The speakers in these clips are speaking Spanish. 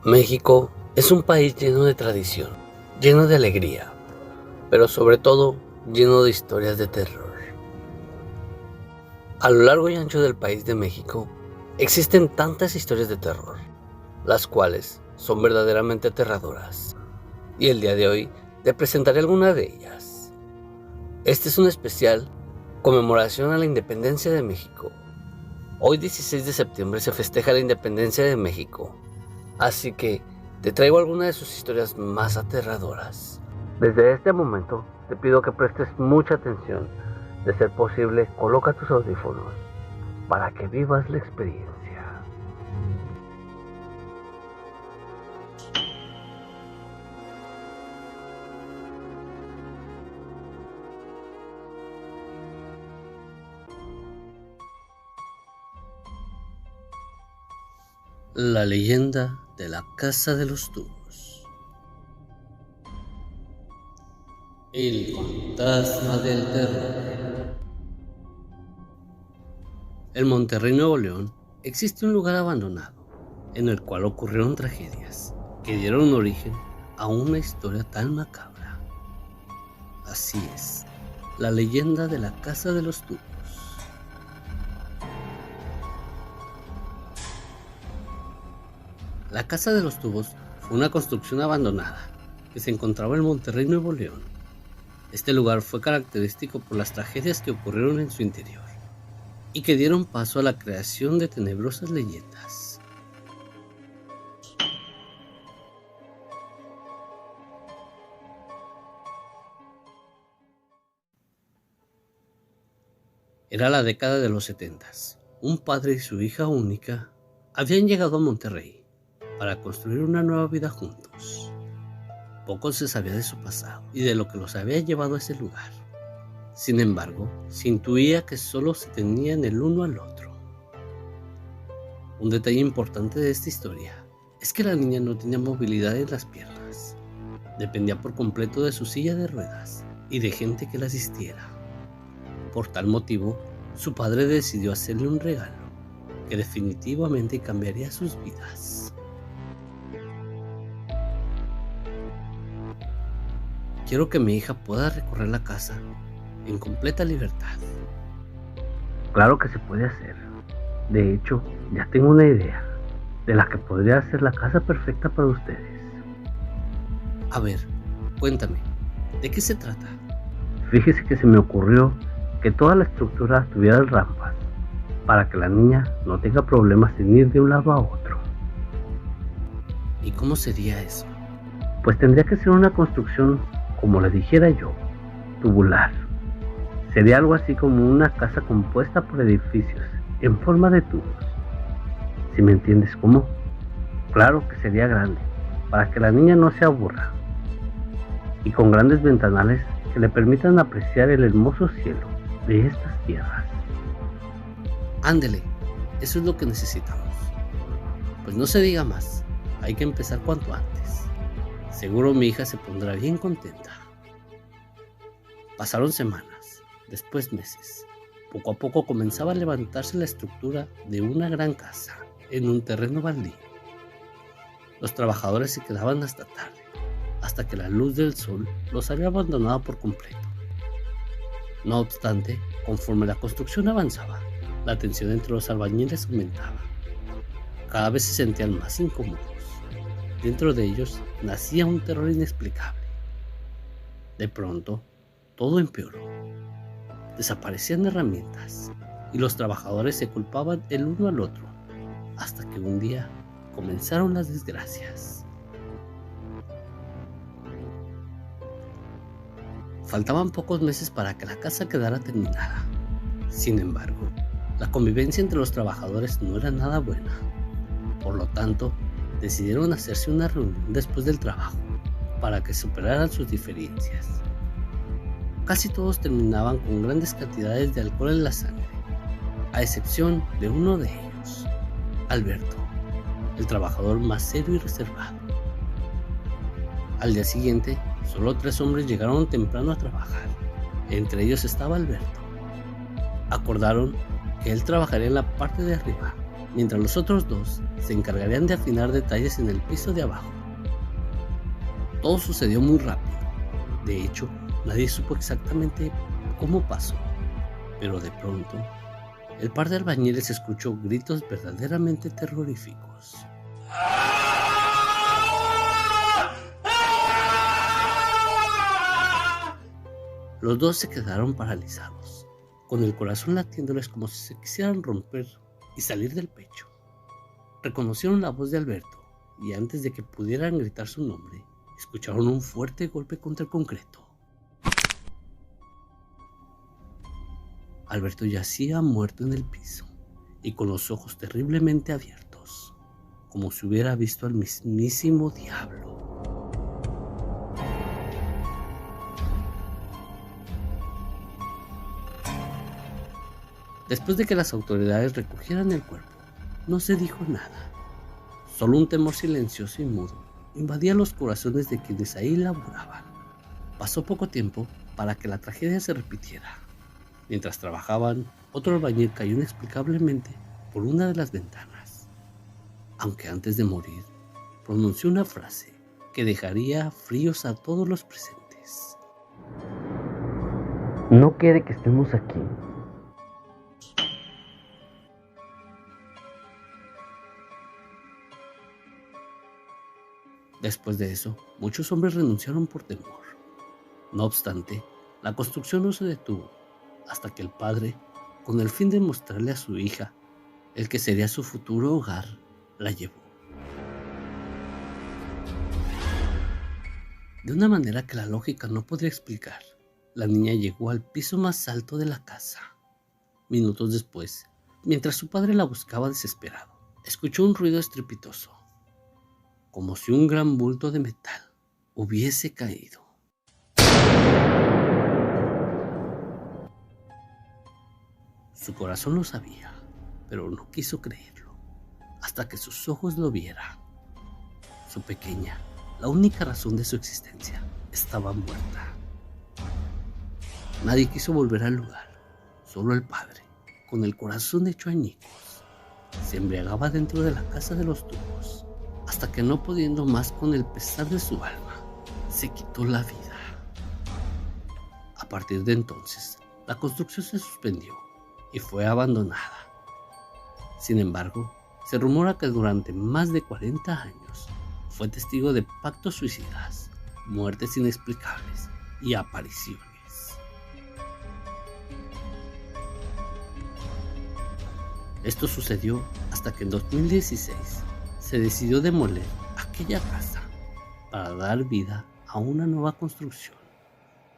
México es un país lleno de tradición, lleno de alegría, pero sobre todo lleno de historias de terror. A lo largo y ancho del país de México existen tantas historias de terror, las cuales son verdaderamente aterradoras. Y el día de hoy te presentaré alguna de ellas. Este es un especial conmemoración a la independencia de México. Hoy 16 de septiembre se festeja la independencia de México, así que te traigo algunas de sus historias más aterradoras. Desde este momento te pido que prestes mucha atención. De ser posible, coloca tus audífonos para que vivas la experiencia. La leyenda de la Casa de los Tubos. El fantasma del terror. En Monterrey, Nuevo León, existe un lugar abandonado en el cual ocurrieron tragedias que dieron origen a una historia tan macabra. Así es, la leyenda de la Casa de los Tubos. La Casa de los Tubos fue una construcción abandonada que se encontraba en Monterrey, Nuevo León. Este lugar fue característico por las tragedias que ocurrieron en su interior y que dieron paso a la creación de tenebrosas leyendas. Era la década de los 70. Un padre y su hija única habían llegado a Monterrey para construir una nueva vida juntos. Poco se sabía de su pasado y de lo que los había llevado a ese lugar. Sin embargo, se intuía que solo se tenían el uno al otro. Un detalle importante de esta historia es que la niña no tenía movilidad en las piernas. Dependía por completo de su silla de ruedas y de gente que la asistiera. Por tal motivo, su padre decidió hacerle un regalo que definitivamente cambiaría sus vidas. Quiero que mi hija pueda recorrer la casa en completa libertad. Claro que se puede hacer. De hecho, ya tengo una idea de la que podría ser la casa perfecta para ustedes. A ver, cuéntame, ¿de qué se trata? Fíjese que se me ocurrió que toda la estructura tuviera rampas para que la niña no tenga problemas en ir de un lado a otro. ¿Y cómo sería eso? Pues tendría que ser una construcción, como le dijera yo, tubular. Sería algo así como una casa compuesta por edificios en forma de tubos. ¿Si me entiendes cómo? Claro que sería grande, para que la niña no se aburra. Y con grandes ventanales que le permitan apreciar el hermoso cielo de estas tierras. Ándele, eso es lo que necesitamos. Pues no se diga más, hay que empezar cuanto antes. Seguro mi hija se pondrá bien contenta. Pasaron semanas, después meses. Poco a poco comenzaba a levantarse la estructura de una gran casa en un terreno baldío. Los trabajadores se quedaban hasta tarde, hasta que la luz del sol los había abandonado por completo. No obstante, conforme la construcción avanzaba, la tensión entre los albañiles aumentaba. Cada vez se sentían más incómodos. Dentro de ellos nacía un terror inexplicable. De pronto, todo empeoró. Desaparecían herramientas y los trabajadores se culpaban el uno al otro, hasta que un día comenzaron las desgracias. Faltaban pocos meses para que la casa quedara terminada. Sin embargo, la convivencia entre los trabajadores no era nada buena. Por lo tanto, decidieron hacerse una reunión después del trabajo para que superaran sus diferencias. Casi todos terminaban con grandes cantidades de alcohol en la sangre, a excepción de uno de ellos, Alberto, el trabajador más serio y reservado. Al día siguiente, solo 3 hombres llegaron temprano a trabajar. Entre ellos estaba Alberto. Acordaron que él trabajaría en la parte de arriba mientras los otros dos se encargarían de afinar detalles en el piso de abajo. Todo sucedió muy rápido. De hecho, nadie supo exactamente cómo pasó, pero de pronto, el par de albañiles escuchó gritos verdaderamente terroríficos. Los dos se quedaron paralizados, con el corazón latiéndoles como si se quisieran romper y salir del pecho. Reconocieron la voz de Alberto y antes de que pudieran gritar su nombre, escucharon un fuerte golpe contra el concreto. Alberto yacía muerto en el piso y con los ojos terriblemente abiertos, como si hubiera visto al mismísimo diablo. Después de que las autoridades recogieran el cuerpo, no se dijo nada. Solo un temor silencioso y mudo invadía los corazones de quienes ahí laboraban. Pasó poco tiempo para que la tragedia se repitiera. Mientras trabajaban, otro albañil cayó inexplicablemente por una de las ventanas. Aunque antes de morir, pronunció una frase que dejaría fríos a todos los presentes. No quiere que estemos aquí. Después de eso, muchos hombres renunciaron por temor. No obstante, la construcción no se detuvo hasta que el padre, con el fin de mostrarle a su hija el que sería su futuro hogar, la llevó. De una manera que la lógica no podría explicar, la niña llegó al piso más alto de la casa. Minutos después, mientras su padre la buscaba desesperado, escuchó un ruido estrepitoso, como si un gran bulto de metal hubiese caído. Su corazón lo sabía, pero no quiso creerlo, hasta que sus ojos lo vieran. Su pequeña, la única razón de su existencia, estaba muerta. Nadie quiso volver al lugar, solo el padre, con el corazón hecho añicos, se embriagaba dentro de la casa de los tubos, hasta que no pudiendo más con el pesar de su alma, se quitó la vida. A partir de entonces, la construcción se suspendió y fue abandonada. Sin embargo, se rumora que durante más de 40 años fue testigo de pactos suicidas, muertes inexplicables y apariciones. Esto sucedió hasta que en 2016 se decidió demoler aquella casa para dar vida a una nueva construcción,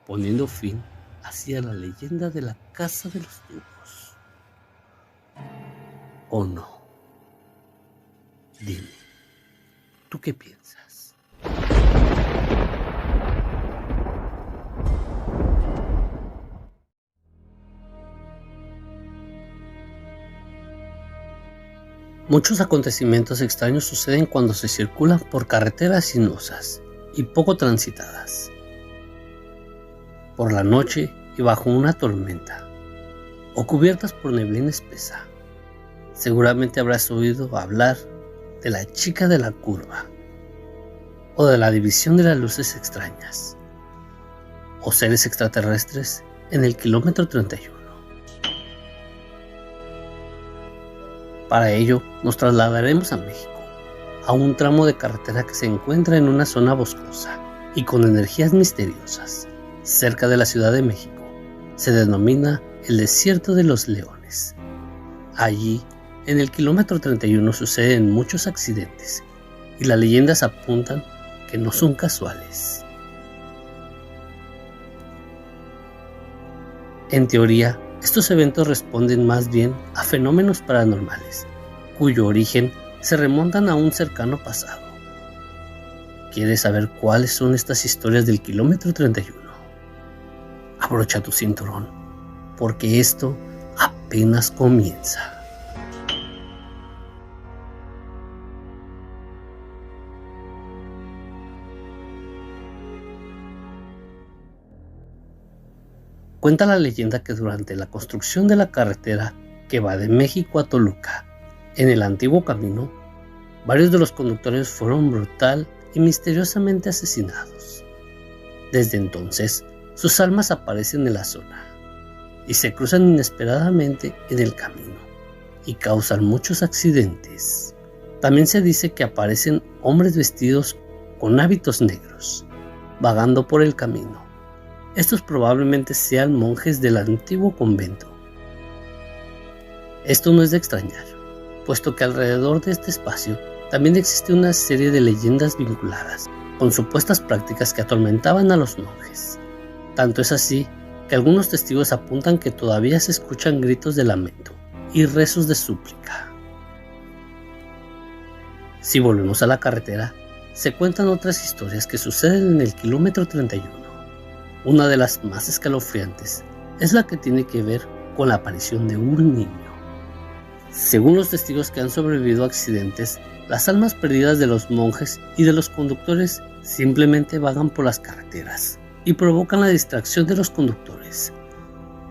poniendo fin así a la leyenda de la Casa de los Tubos. ¿O no? Dime, ¿tú qué piensas? Muchos acontecimientos extraños suceden cuando se circulan por carreteras sinuosas y poco transitadas, por la noche y bajo una tormenta, o cubiertas por neblina espesa. Seguramente habrás oído hablar de la chica de la curva, o de la división de las luces extrañas, o seres extraterrestres en el kilómetro 31. Para ello, nos trasladaremos a México, a un tramo de carretera que se encuentra en una zona boscosa y con energías misteriosas, cerca de la Ciudad de México. Se denomina el Desierto de los Leones. Allí, en el kilómetro 31 suceden muchos accidentes y las leyendas apuntan que no son casuales. En teoría, estos eventos responden más bien a fenómenos paranormales, cuyo origen se remontan a un cercano pasado. ¿Quieres saber cuáles son estas historias del kilómetro 31? Abrocha tu cinturón, porque esto apenas comienza. Cuenta la leyenda que durante la construcción de la carretera que va de México a Toluca, En el antiguo camino, varios de los conductores fueron brutal y misteriosamente asesinados. Desde entonces, sus almas aparecen en la zona y se cruzan inesperadamente en el camino y causan muchos accidentes. También se dice que aparecen hombres vestidos con hábitos negros, vagando por el camino. Estos probablemente sean monjes del antiguo convento. Esto no es de extrañar, puesto que alrededor de este espacio también existe una serie de leyendas vinculadas con supuestas prácticas que atormentaban a los monjes. Tanto es así que algunos testigos apuntan que todavía se escuchan gritos de lamento y rezos de súplica. Si volvemos a la carretera, se cuentan otras historias que suceden en el kilómetro 31. Una de las más escalofriantes es la que tiene que ver con la aparición de un niño. Según los testigos que han sobrevivido a accidentes, las almas perdidas de los monjes y de los conductores simplemente vagan por las carreteras y provocan la distracción de los conductores.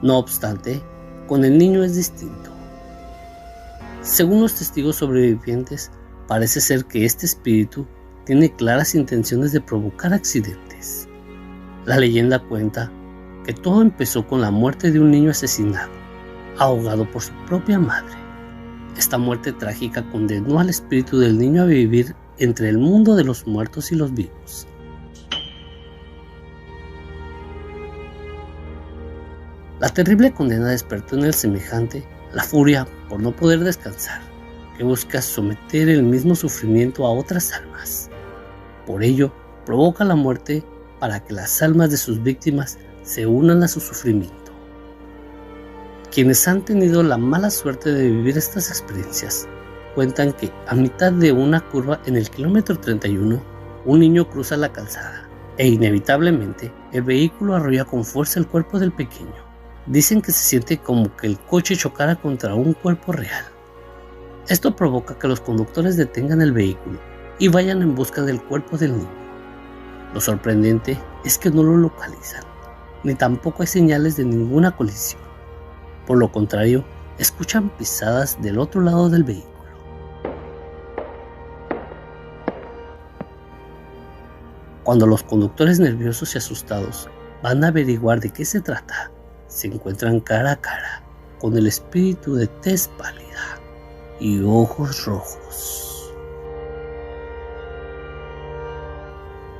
No obstante, con el niño es distinto. Según los testigos sobrevivientes, parece ser que este espíritu tiene claras intenciones de provocar accidentes. La leyenda cuenta que todo empezó con la muerte de un niño asesinado, ahogado por su propia madre. Esta muerte trágica condenó al espíritu del niño a vivir entre el mundo de los muertos y los vivos. La terrible condena despertó en el semejante la furia por no poder descansar, que busca someter el mismo sufrimiento a otras almas. Por ello, provoca la muerte para que las almas de sus víctimas se unan a su sufrimiento. Quienes han tenido la mala suerte de vivir estas experiencias cuentan que a mitad de una curva en el kilómetro 31, un niño cruza la calzada e inevitablemente el vehículo arrolla con fuerza el cuerpo del pequeño. Dicen que se siente como que el coche chocara contra un cuerpo real. Esto provoca que los conductores detengan el vehículo y vayan en busca del cuerpo del niño. Lo sorprendente es que no lo localizan, ni tampoco hay señales de ninguna colisión. Por lo contrario, escuchan pisadas del otro lado del vehículo. Cuando los conductores nerviosos y asustados van a averiguar de qué se trata, se encuentran cara a cara con el espíritu de tez pálida y ojos rojos.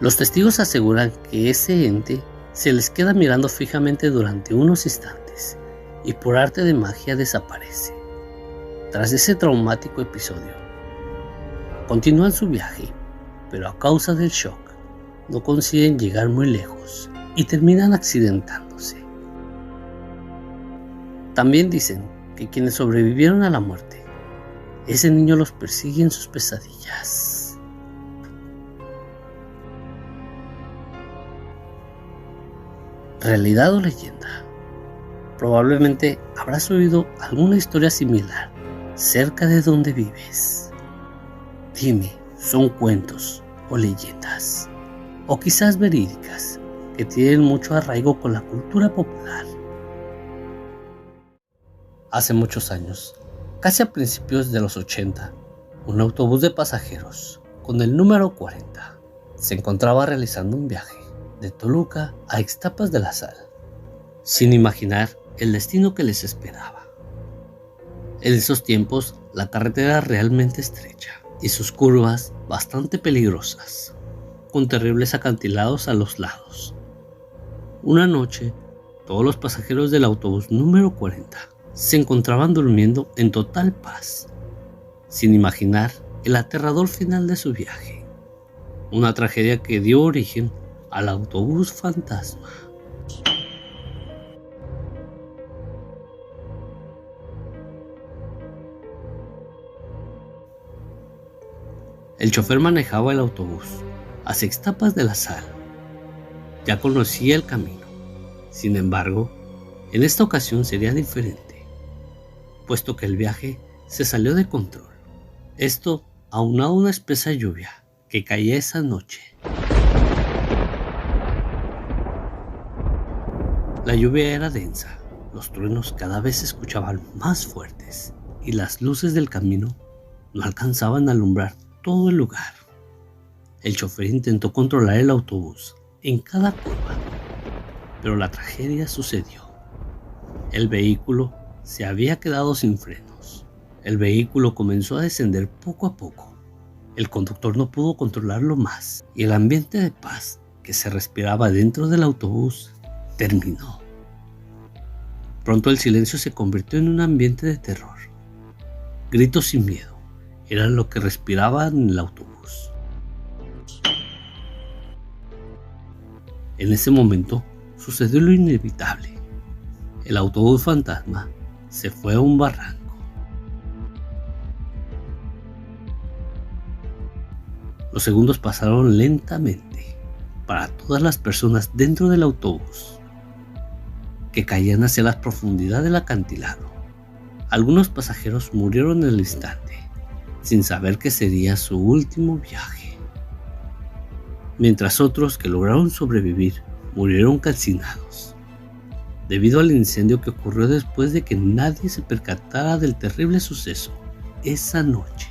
Los testigos aseguran que ese ente se les queda mirando fijamente durante unos instantes y por arte de magia desaparece. Tras ese traumático episodio, continúan su viaje, pero a causa del shock no consiguen llegar muy lejos y terminan accidentándose. También dicen que quienes sobrevivieron a la muerte, ese niño los persigue en sus pesadillas. ¿Realidad o leyenda? Probablemente habrás oído alguna historia similar cerca de donde vives. Dime, ¿son cuentos o leyendas? O quizás verídicas que tienen mucho arraigo con la cultura popular. Hace muchos años, casi a principios de los 80, un autobús de pasajeros con el número 40 se encontraba realizando un viaje de Toluca a Ixtapas de la Sal, sin imaginar el destino que les esperaba. En esos tiempos, la carretera era realmente estrecha y sus curvas bastante peligrosas, con terribles acantilados a los lados. Una noche, todos los pasajeros del autobús número 40 se encontraban durmiendo en total paz, sin imaginar el aterrador final de su viaje, una tragedia que dio origen al autobús fantasma. El chofer manejaba el autobús hacia Ixtapas de la Sal. Ya conocía el camino. Sin embargo, en esta ocasión sería diferente, puesto que el viaje se salió de control. Esto aunado a una espesa lluvia que caía esa noche. La lluvia era densa, los truenos cada vez se escuchaban más fuertes y las luces del camino no alcanzaban a alumbrar todo el lugar. El chofer intentó controlar el autobús en cada curva, pero la tragedia sucedió. El vehículo se había quedado sin frenos. El vehículo comenzó a descender poco a poco. El conductor no pudo controlarlo más y el ambiente de paz que se respiraba dentro del autobús terminó. Pronto el silencio se convirtió en un ambiente de terror. Gritos y miedo eran lo que respiraba en el autobús. En ese momento sucedió lo inevitable. El autobús fantasma se fue a un barranco. Los segundos pasaron lentamente para todas las personas dentro del autobús, que caían hacia las profundidades del acantilado. Algunos pasajeros murieron en el instante, sin saber que sería su último viaje, mientras otros que lograron sobrevivir murieron calcinados, debido al incendio que ocurrió después de que nadie se percatara del terrible suceso esa noche.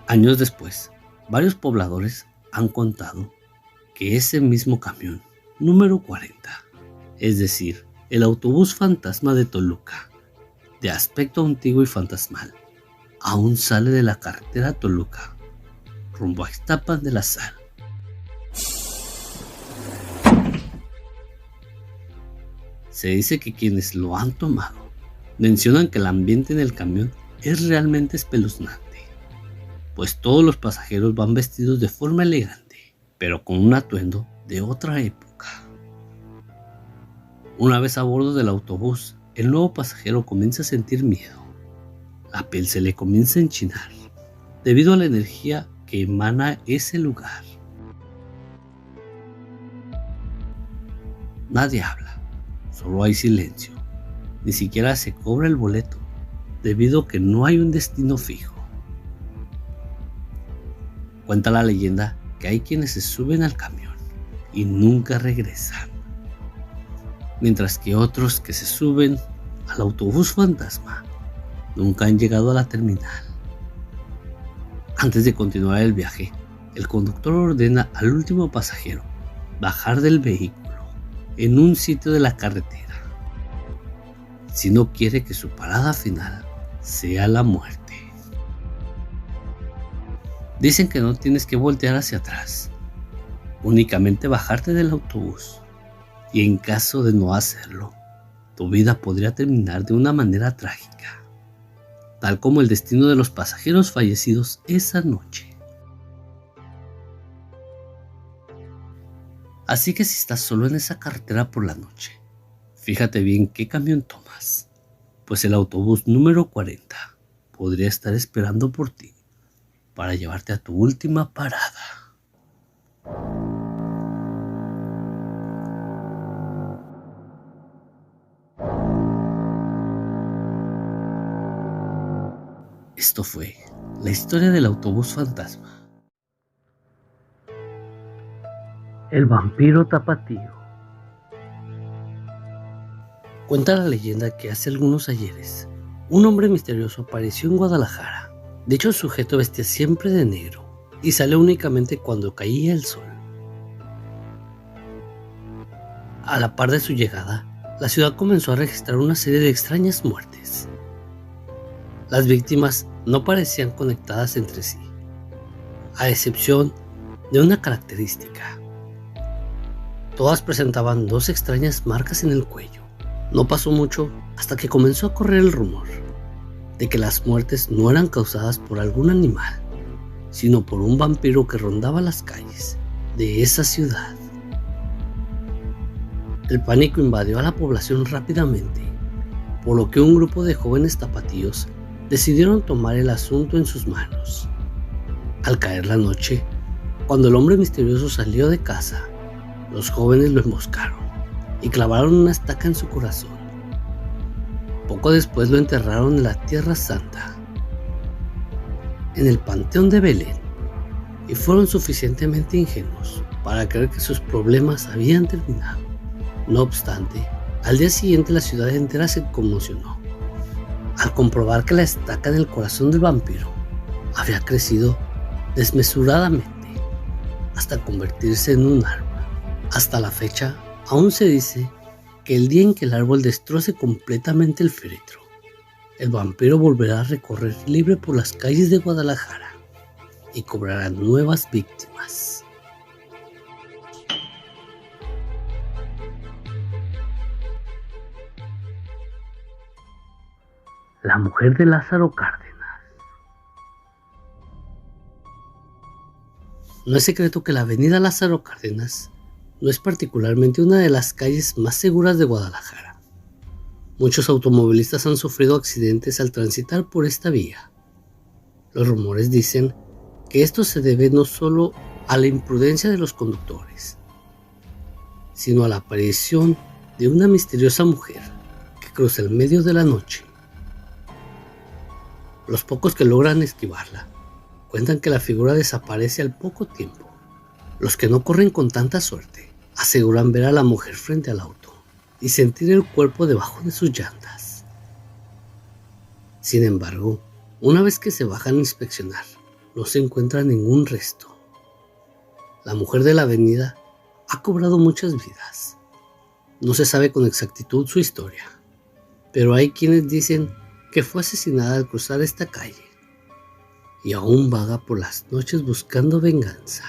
Años después, varios pobladores han contado que ese mismo camión, número 40, es decir, el autobús fantasma de Toluca, de aspecto antiguo y fantasmal, aún sale de la carretera Toluca, rumbo a Ixtapan de la Sal. Se dice que quienes lo han tomado mencionan que el ambiente en el camión es realmente espeluznante, pues todos los pasajeros van vestidos de forma elegante, pero con un atuendo de otra época. Una vez a bordo del autobús, el nuevo pasajero comienza a sentir miedo. La piel se le comienza a enchinar, debido a la energía que emana ese lugar. Nadie habla, solo hay silencio. Ni siquiera se cobra el boleto, debido a que no hay un destino fijo. Cuenta la leyenda que hay quienes se suben al camión y nunca regresan, mientras que otros que se suben al autobús fantasma nunca han llegado a la terminal. Antes de continuar el viaje, el conductor ordena al último pasajero bajar del vehículo en un sitio de la carretera, si no quiere que su parada final sea la muerte. Dicen que no tienes que voltear hacia atrás, únicamente bajarte del autobús, y en caso de no hacerlo, tu vida podría terminar de una manera trágica, tal como el destino de los pasajeros fallecidos esa noche. Así que si estás solo en esa carretera por la noche, fíjate bien qué camión tomas, pues el autobús número 40 podría estar esperando por ti para llevarte a tu última parada. Esto fue la historia del autobús fantasma. El vampiro tapatío. Cuenta la leyenda que hace algunos ayeres, un hombre misterioso apareció en Guadalajara. Dicho sujeto vestía siempre de negro y salía únicamente cuando caía el sol. A la par de su llegada, la ciudad comenzó a registrar una serie de extrañas muertes. Las víctimas no parecían conectadas entre sí, a excepción de una característica. Todas presentaban dos extrañas marcas en el cuello. No pasó mucho hasta que comenzó a correr el rumor de que las muertes no eran causadas por algún animal, sino por un vampiro que rondaba las calles de esa ciudad. El pánico invadió a la población rápidamente, por lo que un grupo de jóvenes tapatíos decidieron tomar el asunto en sus manos. Al caer la noche, cuando el hombre misterioso salió de casa, los jóvenes lo emboscaron y clavaron una estaca en su corazón. Poco después lo enterraron en la Tierra Santa, en el Panteón de Belén, y fueron suficientemente ingenuos para creer que sus problemas habían terminado. No obstante, al día siguiente la ciudad entera se conmocionó al comprobar que la estaca en el corazón del vampiro había crecido desmesuradamente hasta convertirse en un árbol. Hasta la fecha, aún se dice que el día en que el árbol destroce completamente el féretro, el vampiro volverá a recorrer libre por las calles de Guadalajara y cobrará nuevas víctimas. La mujer de Lázaro Cárdenas. No es secreto que la avenida Lázaro Cárdenas no es particularmente una de las calles más seguras de Guadalajara. Muchos automovilistas han sufrido accidentes al transitar por esta vía. Los rumores dicen que esto se debe no solo a la imprudencia de los conductores, sino a la aparición de una misteriosa mujer que cruza el medio de la noche. Los pocos que logran esquivarla cuentan que la figura desaparece al poco tiempo. Los que no corren con tanta suerte aseguran ver a la mujer frente al auto y sentir el cuerpo debajo de sus llantas. Sin embargo, una vez que se bajan a inspeccionar, no se encuentra ningún resto. La mujer de la avenida ha cobrado muchas vidas. No se sabe con exactitud su historia, pero hay quienes dicen que fue asesinada al cruzar esta calle y aún vaga por las noches buscando venganza.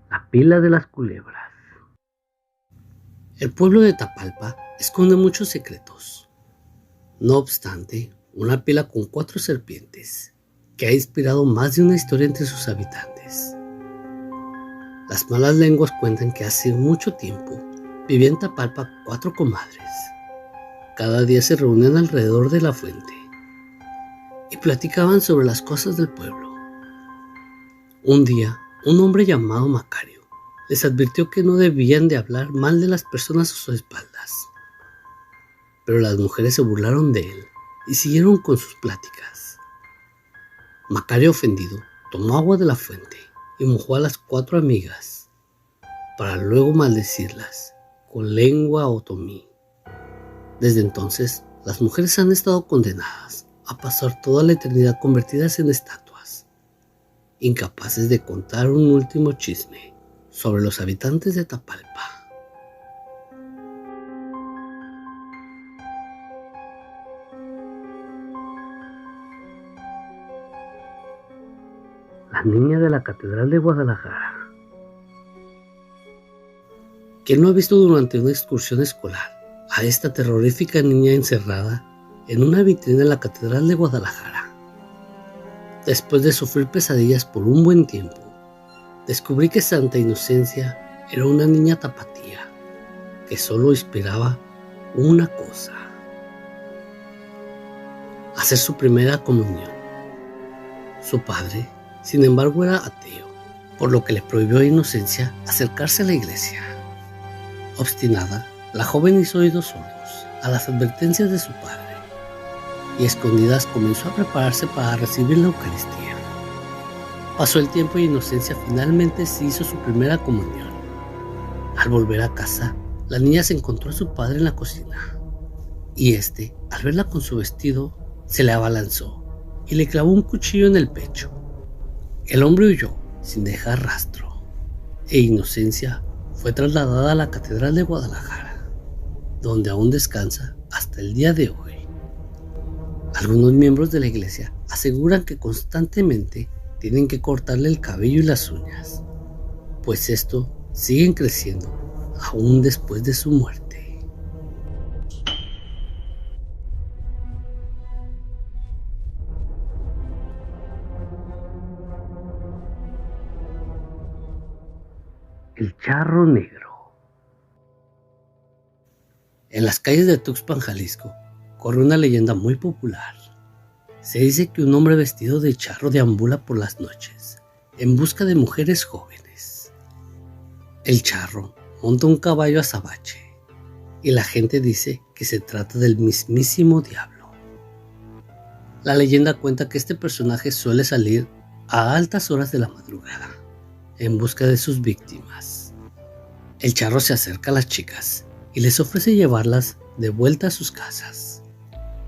La pila de las culebras. El pueblo de Tapalpa esconde muchos secretos. No obstante, una pila con 4 serpientes que ha inspirado más de una historia entre sus habitantes. Las malas lenguas cuentan que hace mucho tiempo vivían en Tapalpa 4 comadres. Cada día se reunían alrededor de la fuente y platicaban sobre las cosas del pueblo. Un día, un hombre llamado Macario les advirtió que no debían de hablar mal de las personas a sus espaldas. Pero las mujeres se burlaron de él y siguieron con sus pláticas. Macario, ofendido, tomó agua de la fuente y mojó a las 4 amigas, para luego maldecirlas con lengua otomí. Desde entonces, las mujeres han estado condenadas a pasar toda la eternidad convertidas en estatuas, incapaces de contar un último chisme sobre los habitantes de Tapalpa. La niña de la Catedral de Guadalajara. ¿Quién no ha visto durante una excursión escolar a esta terrorífica niña encerrada en una vitrina de la Catedral de Guadalajara? Después de sufrir pesadillas por un buen tiempo, descubrí que Santa Inocencia era una niña tapatía que solo inspiraba una cosa: hacer su primera comunión. Su padre, sin embargo, era ateo, por lo que le prohibió a Inocencia acercarse a la iglesia. Obstinada, la joven hizo oídos sordos a las advertencias de su padre y, escondidas, comenzó a prepararse para recibir la Eucaristía. Pasó el tiempo y Inocencia finalmente se hizo su primera comunión. Al volver a casa, la niña se encontró a su padre en la cocina y este, al verla con su vestido, se le abalanzó y le clavó un cuchillo en el pecho. El hombre huyó sin dejar rastro e Inocencia fue trasladada a la Catedral de Guadalajara, donde aún descansa hasta el día de hoy. Algunos miembros de la iglesia aseguran que constantemente tienen que cortarle el cabello y las uñas, pues estos siguen creciendo aún después de su muerte. El charro negro. En las calles de Tuxpan, Jalisco, corre una leyenda muy popular. Se dice que un hombre vestido de charro deambula por las noches en busca de mujeres jóvenes. El charro monta un caballo azabache y la gente dice que se trata del mismísimo diablo. La leyenda cuenta que este personaje suele salir a altas horas de la madrugada en busca de sus víctimas. El charro se acerca a las chicas y les ofrece llevarlas de vuelta a sus casas.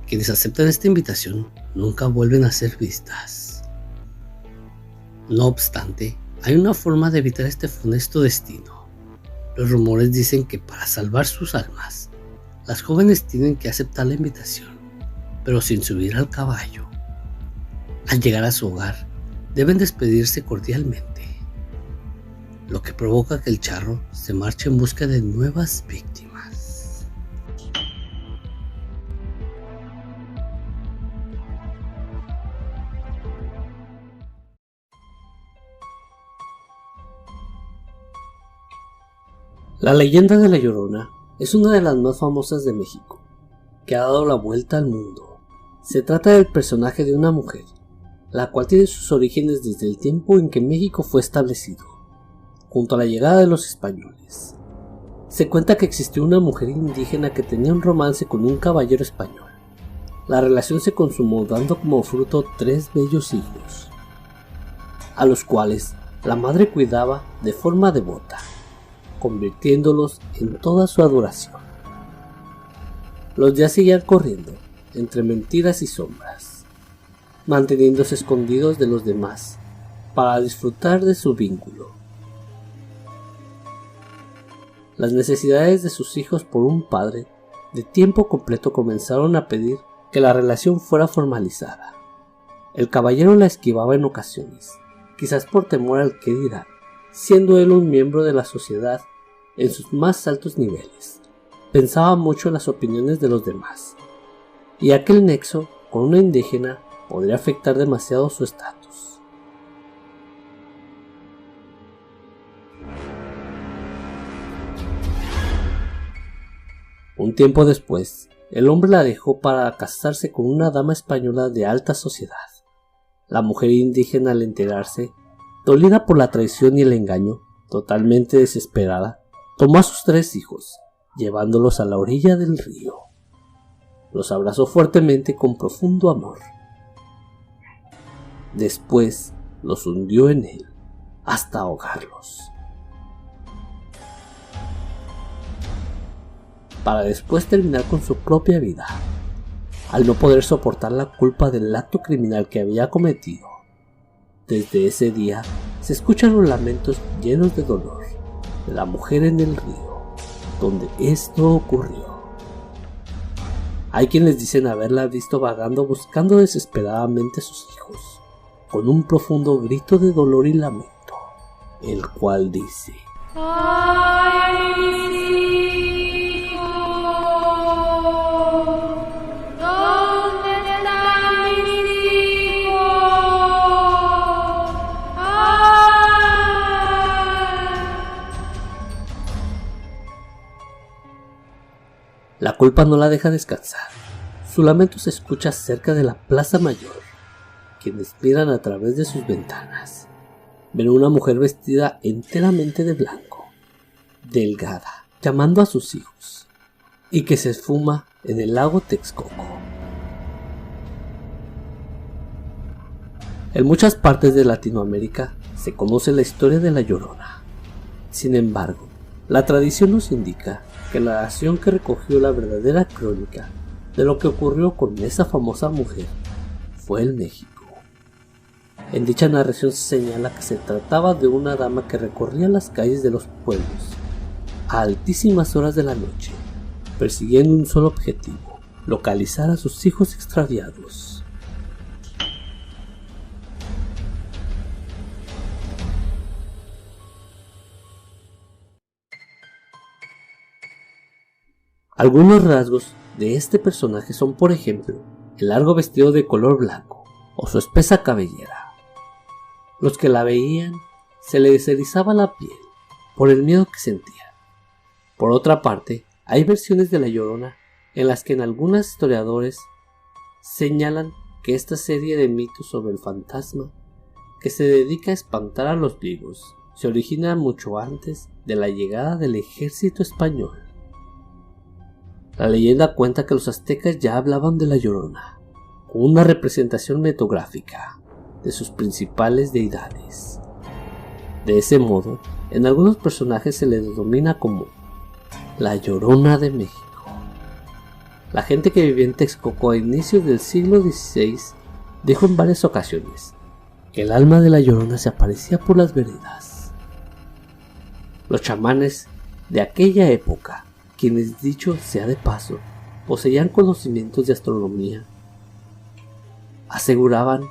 Quienes aceptan esta invitación nunca vuelven a ser vistas. No obstante, hay una forma de evitar este funesto destino. Los rumores dicen que para salvar sus almas, las jóvenes tienen que aceptar la invitación, pero sin subir al caballo. Al llegar a su hogar, deben despedirse cordialmente, lo que provoca que el charro se marche en busca de nuevas víctimas. La leyenda de La Llorona es una de las más famosas de México, que ha dado la vuelta al mundo. Se trata del personaje de una mujer, la cual tiene sus orígenes desde el tiempo en que México fue establecido, junto a la llegada de los españoles. Se cuenta que existió una mujer indígena que tenía un romance con un caballero español. La relación se consumó dando como fruto 3 bellos hijos, a los cuales la madre cuidaba de forma devota, convirtiéndolos en toda su adoración. Los días seguían corriendo entre mentiras y sombras, manteniéndose escondidos de los demás para disfrutar de su vínculo. Las necesidades de sus hijos por un padre de tiempo completo comenzaron a pedir que la relación fuera formalizada. El caballero la esquivaba en ocasiones, quizás por temor al qué dirán, siendo él un miembro de la sociedad en sus más altos niveles. Pensaba mucho en las opiniones de los demás, y aquel nexo con una indígena podría afectar demasiado su estatus. Un tiempo después, el hombre la dejó para casarse con una dama española de alta sociedad. La mujer indígena, al enterarse, dolida por la traición y el engaño, totalmente desesperada, tomó a sus 3 hijos, llevándolos a la orilla del río. Los abrazó fuertemente con profundo amor. Después los hundió en él hasta ahogarlos, para después terminar con su propia vida, al no poder soportar la culpa del acto criminal que había cometido. Desde ese día se escuchan los lamentos llenos de dolor de la mujer en el río donde esto ocurrió. Hay quienes dicen haberla visto vagando buscando desesperadamente a sus hijos, con un profundo grito de dolor y lamento, el cual dice: ¡Ay, mis hijos! ¿Dónde están mis hijos? ¡Ay! La culpa no la deja descansar. Su lamento se escucha cerca de la Plaza Mayor. Quienes miran a través de sus ventanas ven a una mujer vestida enteramente de blanco, delgada, llamando a sus hijos, y que se esfuma en el lago Texcoco. En muchas partes de Latinoamérica se conoce la historia de La Llorona. Sin embargo, la tradición nos indica que la narración que recogió la verdadera crónica de lo que ocurrió con esa famosa mujer fue en México. En dicha narración se señala que se trataba de una dama que recorría las calles de los pueblos a altísimas horas de la noche, persiguiendo un solo objetivo: localizar a sus hijos extraviados. Algunos rasgos de este personaje son, por ejemplo, el largo vestido de color blanco o su espesa cabellera. Los que la veían se les erizaba la piel por el miedo que sentían. Por otra parte, hay versiones de La Llorona en las que algunos historiadores señalan que esta serie de mitos sobre el fantasma que se dedica a espantar a los vivos se origina mucho antes de la llegada del ejército español. La leyenda cuenta que los aztecas ya hablaban de la Llorona, con una representación mitográfica de sus principales deidades. De ese modo, en algunos personajes se le denomina como la Llorona de México. La gente que vivía en Texcoco a inicios del siglo XVI dijo en varias ocasiones que el alma de la Llorona se aparecía por las veredas. Los chamanes de aquella época, quienes, dicho sea de paso, poseían conocimientos de astronomía, aseguraban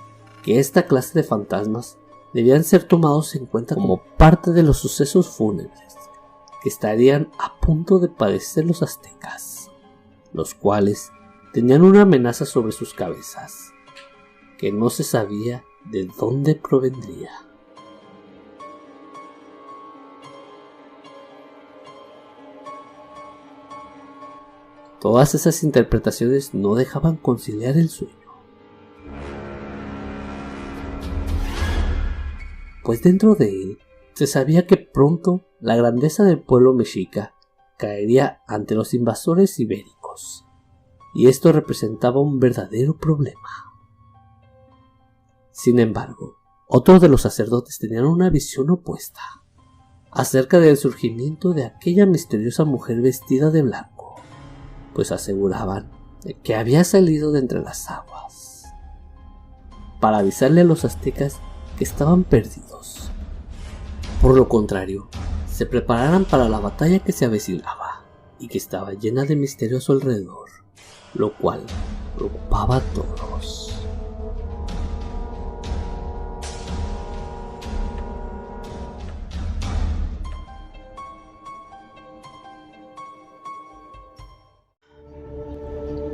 que esta clase de fantasmas debían ser tomados en cuenta como parte de los sucesos fúnebres que estarían a punto de padecer los aztecas, los cuales tenían una amenaza sobre sus cabezas, que no se sabía de dónde provendría. Todas esas interpretaciones no dejaban conciliar el sueño, pues dentro de él se sabía que pronto la grandeza del pueblo mexica caería ante los invasores ibéricos, y esto representaba un verdadero problema. Sin embargo, otros de los sacerdotes tenían una visión opuesta acerca del surgimiento de aquella misteriosa mujer vestida de blanco, pues aseguraban que había salido de entre las aguas para avisarle a los aztecas que estaban perdidos. Por lo contrario, se prepararan para la batalla que se avecinaba y que estaba llena de misterio a su alrededor, lo cual preocupaba a todos.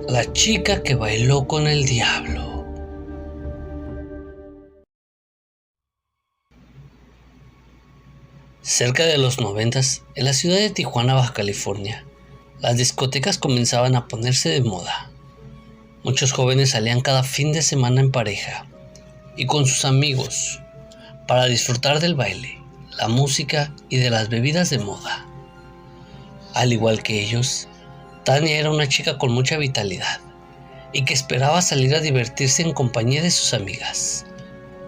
La chica que bailó con el diablo. Cerca de los 90s, en la ciudad de Tijuana, Baja California, las discotecas comenzaban a ponerse de moda. Muchos jóvenes salían cada fin de semana en pareja y con sus amigos para disfrutar del baile, la música y de las bebidas de moda. Al igual que ellos, Tania era una chica con mucha vitalidad y que esperaba salir a divertirse en compañía de sus amigas,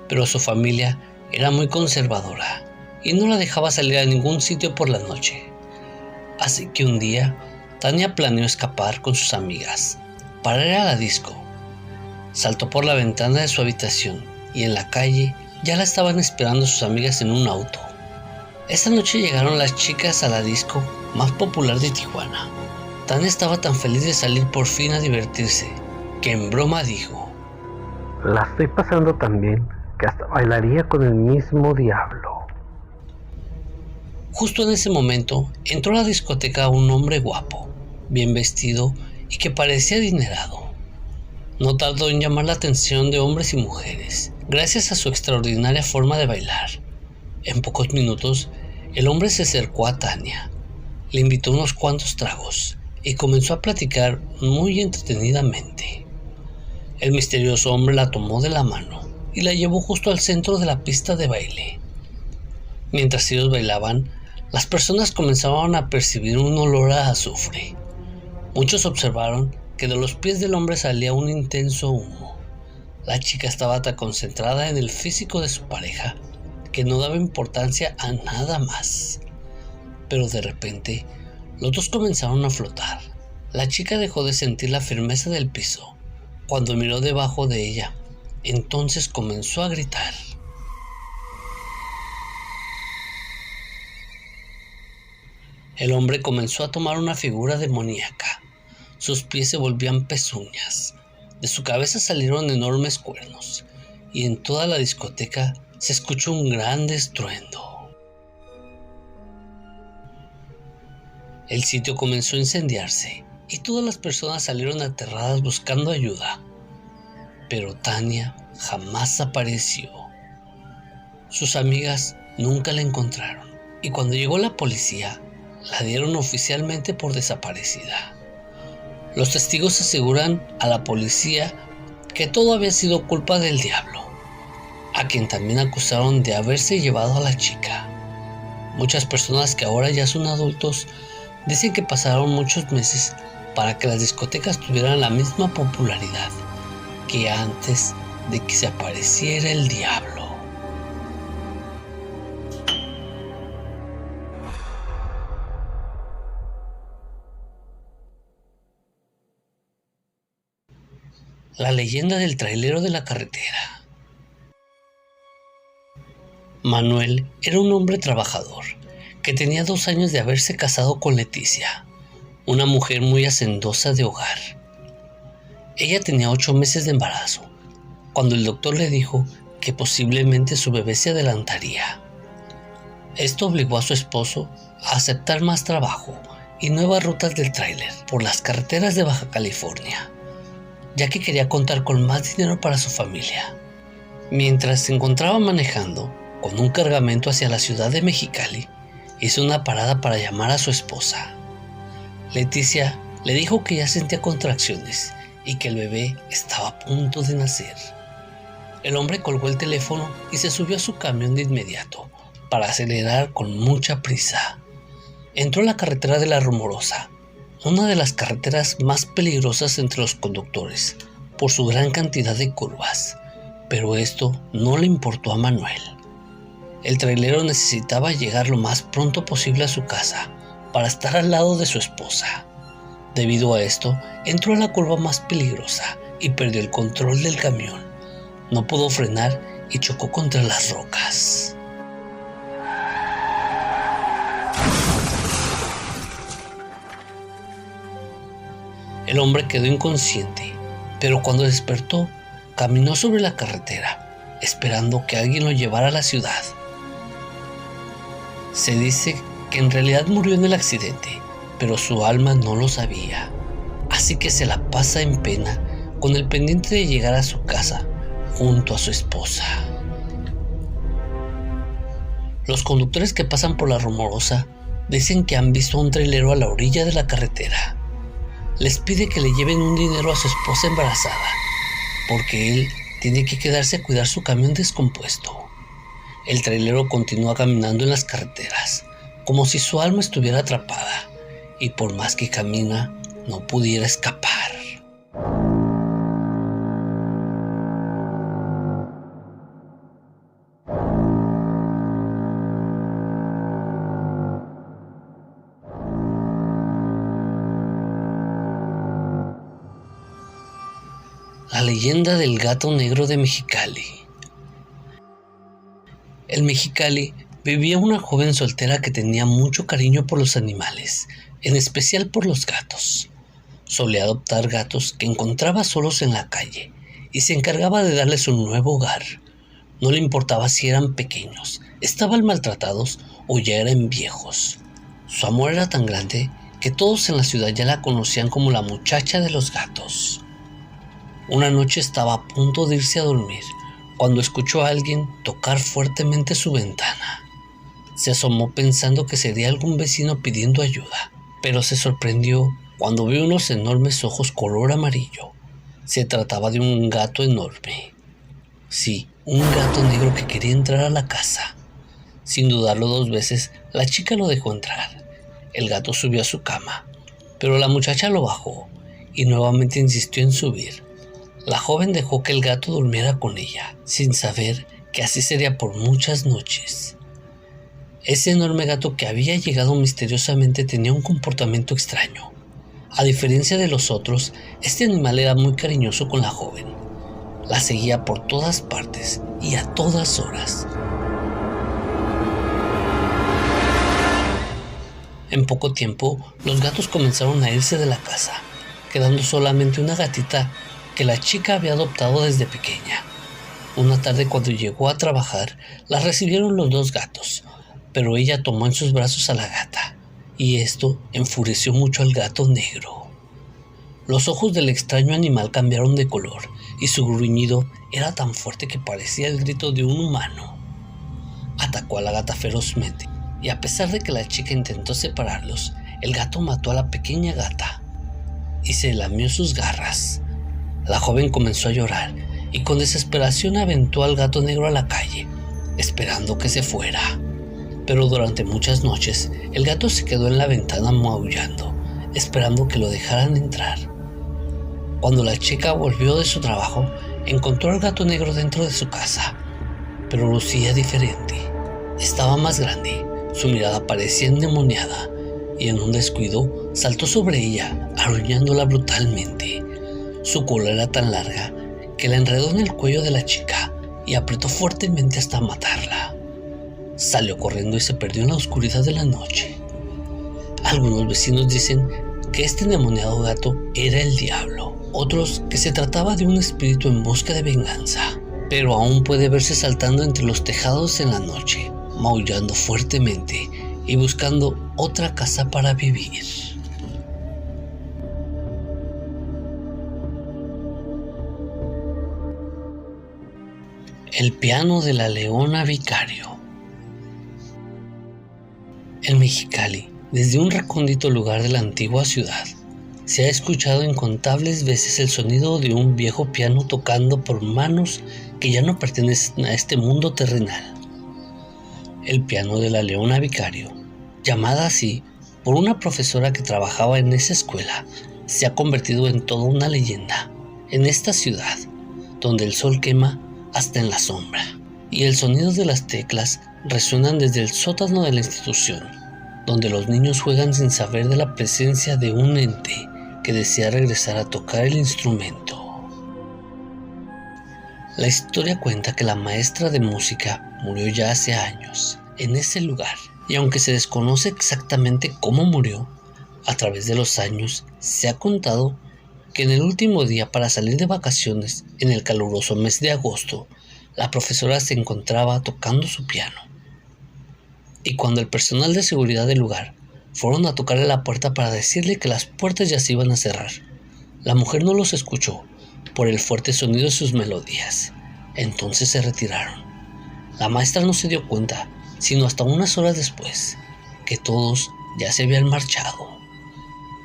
pero su familia era muy conservadora y no la dejaba salir a ningún sitio por la noche. Así que un día, Tania planeó escapar con sus amigas para ir a la disco. Saltó por la ventana de su habitación y en la calle ya la estaban esperando sus amigas en un auto. Esta noche llegaron las chicas a la disco más popular de Tijuana. Tania estaba tan feliz de salir por fin a divertirse, que en broma dijo: la estoy pasando tan bien que hasta bailaría con el mismo diablo. Justo en ese momento entró a la discoteca un hombre guapo, bien vestido y que parecía adinerado. No tardó en llamar la atención de hombres y mujeres, gracias a su extraordinaria forma de bailar. En pocos minutos, el hombre se acercó a Tania, le invitó unos cuantos tragos y comenzó a platicar muy entretenidamente. El misterioso hombre la tomó de la mano y la llevó justo al centro de la pista de baile. Mientras ellos bailaban, las personas comenzaban a percibir un olor a azufre. Muchos observaron que de los pies del hombre salía un intenso humo. La chica estaba tan concentrada en el físico de su pareja que no daba importancia a nada más. Pero de repente, los dos comenzaron a flotar. La chica dejó de sentir la firmeza del piso cuando miró debajo de ella. Entonces comenzó a gritar. El hombre comenzó a tomar una figura demoníaca. Sus pies se volvían pezuñas. De su cabeza salieron enormes cuernos. Y en toda la discoteca se escuchó un gran estruendo. El sitio comenzó a incendiarse y todas las personas salieron aterradas buscando ayuda. Pero Tania jamás apareció. Sus amigas nunca la encontraron y cuando llegó la policía, la dieron oficialmente por desaparecida. Los testigos aseguran a la policía que todo había sido culpa del diablo, a quien también acusaron de haberse llevado a la chica. Muchas personas que ahora ya son adultos dicen que pasaron muchos meses para que las discotecas tuvieran la misma popularidad que antes de que se apareciera el diablo. La leyenda del trailero de la carretera. Manuel era un hombre trabajador que tenía 2 años de haberse casado con Leticia, una mujer muy hacendosa de hogar. Ella tenía 8 meses de embarazo, cuando el doctor le dijo que posiblemente su bebé se adelantaría. Esto obligó a su esposo a aceptar más trabajo y nuevas rutas del tráiler por las carreteras de Baja California, ya que quería contar con más dinero para su familia. Mientras se encontraba manejando con un cargamento hacia la ciudad de Mexicali, hizo una parada para llamar a su esposa. Leticia le dijo que ya sentía contracciones y que el bebé estaba a punto de nacer. El hombre colgó el teléfono y se subió a su camión de inmediato para acelerar con mucha prisa. Entró a la carretera de La Rumorosa, una de las carreteras más peligrosas entre los conductores por su gran cantidad de curvas, pero esto no le importó a Manuel. El trailero necesitaba llegar lo más pronto posible a su casa para estar al lado de su esposa. Debido a esto, entró a la curva más peligrosa y perdió el control del camión. No pudo frenar y chocó contra las rocas. El hombre quedó inconsciente, pero cuando despertó, caminó sobre la carretera, esperando que alguien lo llevara a la ciudad. Se dice que en realidad murió en el accidente, pero su alma no lo sabía. Así que se la pasa en pena con el pendiente de llegar a su casa junto a su esposa. Los conductores que pasan por La Rumorosa dicen que han visto a un trailero a la orilla de la carretera. Les pide que le lleven un dinero a su esposa embarazada, porque él tiene que quedarse a cuidar su camión descompuesto. El trailero continúa caminando en las carreteras, como si su alma estuviera atrapada, y por más que camina, no pudiera escapar. La leyenda del gato negro de Mexicali. En Mexicali vivía una joven soltera que tenía mucho cariño por los animales, en especial por los gatos. Solía adoptar gatos que encontraba solos en la calle y se encargaba de darles un nuevo hogar. No le importaba si eran pequeños, estaban maltratados o ya eran viejos. Su amor era tan grande que todos en la ciudad ya la conocían como la muchacha de los gatos. Una noche estaba a punto de irse a dormir cuando escuchó a alguien tocar fuertemente su ventana. Se asomó pensando que sería algún vecino pidiendo ayuda, pero se sorprendió cuando vio unos enormes ojos color amarillo. Se trataba de un gato enorme. Sí, un gato negro que quería entrar a la casa. Sin dudarlo 2 veces, la chica lo dejó entrar. El gato subió a su cama, pero la muchacha lo bajó y nuevamente insistió en subir. La joven dejó que el gato durmiera con ella, sin saber que así sería por muchas noches. Ese enorme gato que había llegado misteriosamente tenía un comportamiento extraño. A diferencia de los otros, este animal era muy cariñoso con la joven. La seguía por todas partes y a todas horas. En poco tiempo, los gatos comenzaron a irse de la casa, quedando solamente una gatita que la chica había adoptado desde pequeña. Una tarde, cuando llegó a trabajar, la recibieron los 2 gatos, pero ella tomó en sus brazos a la gata, y esto enfureció mucho al gato negro. Los ojos del extraño animal cambiaron de color, y su gruñido era tan fuerte que parecía el grito de un humano. Atacó a la gata ferozmente, y a pesar de que la chica intentó separarlos, el gato mató a la pequeña gata y se lamió sus garras. La joven comenzó a llorar y con desesperación aventó al gato negro a la calle, esperando que se fuera. Pero durante muchas noches, el gato se quedó en la ventana maullando, esperando que lo dejaran entrar. Cuando la chica volvió de su trabajo, encontró al gato negro dentro de su casa, pero lucía diferente. Estaba más grande, su mirada parecía endemoniada, y en un descuido saltó sobre ella, aruñándola brutalmente. Su cola era tan larga que la enredó en el cuello de la chica y apretó fuertemente hasta matarla. Salió corriendo y se perdió en la oscuridad de la noche. Algunos vecinos dicen que este endemoniado gato era el diablo, otros que se trataba de un espíritu en busca de venganza, pero aún puede verse saltando entre los tejados en la noche, maullando fuertemente y buscando otra casa para vivir. El piano de la Leona Vicario. En Mexicali, desde un recóndito lugar de la antigua ciudad, se ha escuchado incontables veces el sonido de un viejo piano tocando por manos que ya no pertenecen a este mundo terrenal. El piano de la Leona Vicario, llamada así por una profesora que trabajaba en esa escuela, se ha convertido en toda una leyenda en esta ciudad, donde el sol quema hasta en la sombra, y el sonido de las teclas resuenan desde el sótano de la institución, donde los niños juegan sin saber de la presencia de un ente que desea regresar a tocar el instrumento. La historia cuenta que la maestra de música murió ya hace años en ese lugar, y aunque se desconoce exactamente cómo murió, a través de los años se ha contado que en el último día para salir de vacaciones, en el caluroso mes de agosto, la profesora se encontraba tocando su piano. Y cuando el personal de seguridad del lugar fueron a tocarle la puerta para decirle que las puertas ya se iban a cerrar, la mujer no los escuchó por el fuerte sonido de sus melodías. Entonces se retiraron. La maestra no se dio cuenta, sino hasta unas horas después, que todos ya se habían marchado,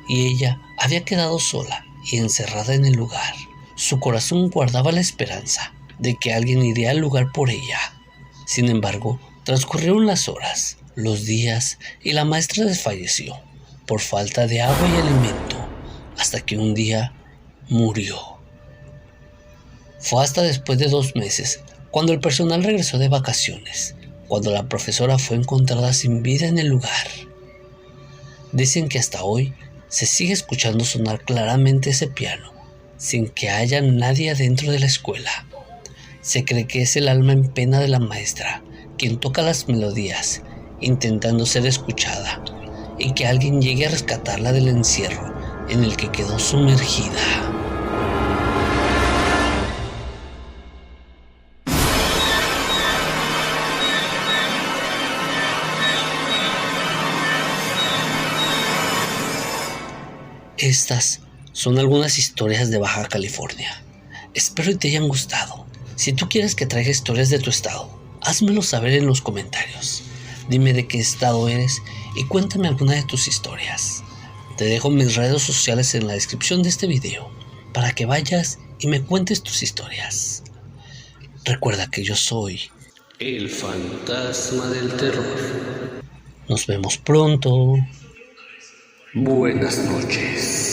y ella había quedado sola y encerrada en el lugar. Su corazón guardaba la esperanza de que alguien iría al lugar por ella. Sin embargo, transcurrieron las horas, los días, y la maestra desfalleció por falta de agua y alimento, hasta que un día murió. Fue hasta después de 2 meses, cuando el personal regresó de vacaciones, cuando la profesora fue encontrada sin vida en el lugar. Dicen que hasta hoy se sigue escuchando sonar claramente ese piano, sin que haya nadie adentro de la escuela. Se cree que es el alma en pena de la maestra quien toca las melodías, intentando ser escuchada, y que alguien llegue a rescatarla del encierro en el que quedó sumergida. Estas son algunas historias de Baja California. Espero que te hayan gustado. Si tú quieres que traiga historias de tu estado, házmelo saber en los comentarios. Dime de qué estado eres y cuéntame alguna de tus historias. Te dejo mis redes sociales en la descripción de este video para que vayas y me cuentes tus historias. Recuerda que yo soy el fantasma del terror. Nos vemos pronto. Buenas noches.